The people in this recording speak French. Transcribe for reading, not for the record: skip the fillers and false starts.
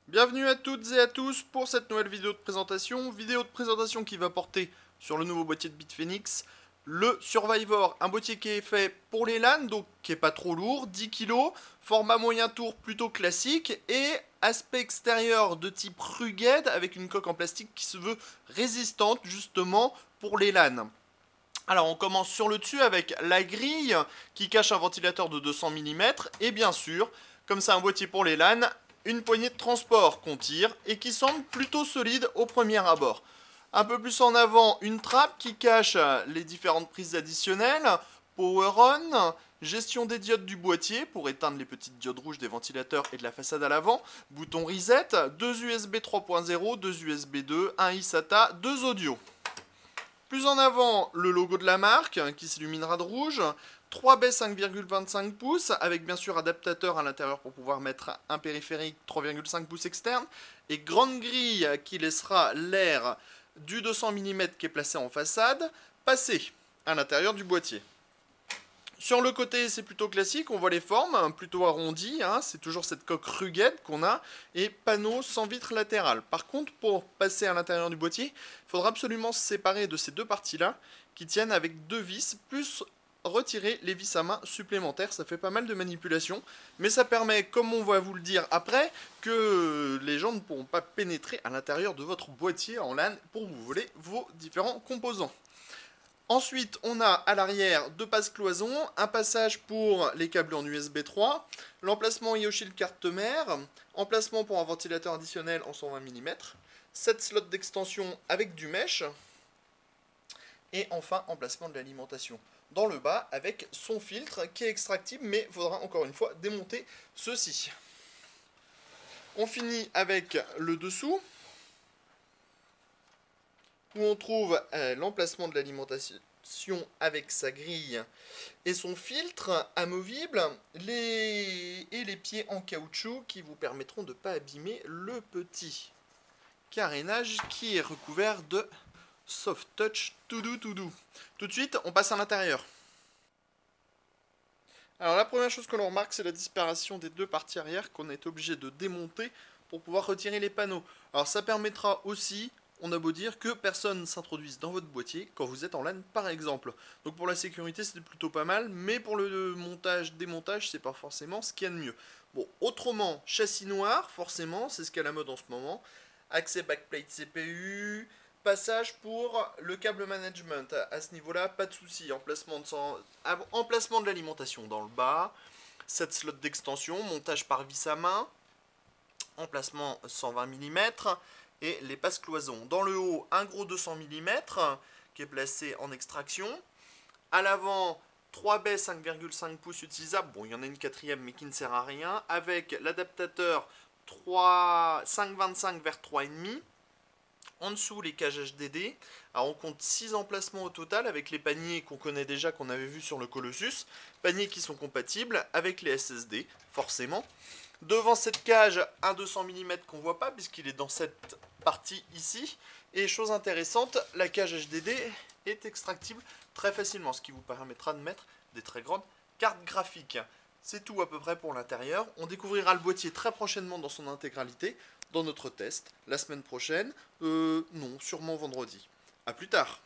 Bienvenue à toutes et à tous pour cette nouvelle vidéo de présentation qui va porter sur le nouveau boîtier de Bitfenix, le Survivor, un boîtier qui est fait pour les LAN, donc qui est pas trop lourd, 10 kg, format moyen tour plutôt classique, et aspect extérieur de type rugged avec une coque en plastique qui se veut résistante justement pour les LAN. Alors on commence sur le dessus avec la grille qui cache un ventilateur de 200 mm et bien sûr, comme c'est un boîtier pour les LAN, une poignée de transport qu'on tire et qui semble plutôt solide au premier abord. Un peu plus en avant, une trappe qui cache les différentes prises additionnelles, power on, gestion des diodes du boîtier pour éteindre les petites diodes rouges des ventilateurs et de la façade à l'avant, bouton reset, 2 USB 3.0, 2 USB 2, un eSATA, 2 audio. Plus en avant, le logo de la marque qui s'illuminera de rouge, 3 baies 5,25 pouces avec bien sûr adaptateur à l'intérieur pour pouvoir mettre un périphérique 3,5 pouces externe et grande grille qui laissera l'air du 200 mm qui est placé en façade passer à l'intérieur du boîtier. Sur le côté, c'est plutôt classique, on voit les formes, plutôt arrondies, hein, c'est toujours cette coque rugged qu'on a, et panneau sans vitre latérale. Par contre, pour passer à l'intérieur du boîtier, il faudra absolument se séparer de ces deux parties-là, qui tiennent avec deux vis, plus retirer les vis à main supplémentaires. Ça fait pas mal de manipulations, mais ça permet, comme on va vous le dire après, que les gens ne pourront pas pénétrer à l'intérieur de votre boîtier en LAN pour vous voler vos différents composants. Ensuite, on a à l'arrière deux passes cloisons, un passage pour les câbles en USB 3, l'emplacement Yoshi carte mère, emplacement pour un ventilateur additionnel en 120 mm, 7 slots d'extension avec du mesh, et enfin emplacement de l'alimentation dans le bas avec son filtre qui est extractible, mais il faudra encore une fois démonter ceci. On finit avec le dessous, où on trouve l'emplacement de l'alimentation avec sa grille et son filtre amovible et les pieds en caoutchouc qui vous permettront de ne pas abîmer le petit carénage qui est recouvert de soft touch tout doux tout doux. Tout de suite, on passe à l'intérieur. Alors la première chose que l'on remarque, c'est la disparition des deux parties arrière qu'on est obligé de démonter pour pouvoir retirer les panneaux. Alors ça permettra aussi, on a beau dire, que personne ne s'introduise dans votre boîtier quand vous êtes en LAN par exemple. Donc pour la sécurité c'est plutôt pas mal, mais pour le montage, démontage, c'est pas forcément ce qu'il y a de mieux. Bon, autrement, châssis noir, forcément, c'est ce qu'est à la mode en ce moment. Accès backplate CPU, passage pour le câble management. À ce niveau-là, pas de souci. Emplacement de l'alimentation dans le bas, 7 slots d'extension, montage par vis à main, emplacement 120 mm et les passes cloisons. Dans le haut, un gros 200 mm qui est placé en extraction. À l'avant, 3 baies 5,5 pouces utilisables. Bon, il y en a une quatrième mais qui ne sert à rien. Avec l'adaptateur 5,25 vers 3,5. En dessous, les cages HDD. Alors, on compte 6 emplacements au total avec les paniers qu'on connaît déjà, qu'on avait vu sur le Colossus. Paniers qui sont compatibles avec les SSD, forcément. Devant cette cage, un 200 mm qu'on voit pas puisqu'il est dans cette partie ici. Et chose intéressante, la cage HDD est extractible très facilement, ce qui vous permettra de mettre des très grandes cartes graphiques. C'est tout à peu près pour l'intérieur. On découvrira le boîtier très prochainement dans son intégralité dans notre test la semaine prochaine. Non, sûrement vendredi. A plus tard.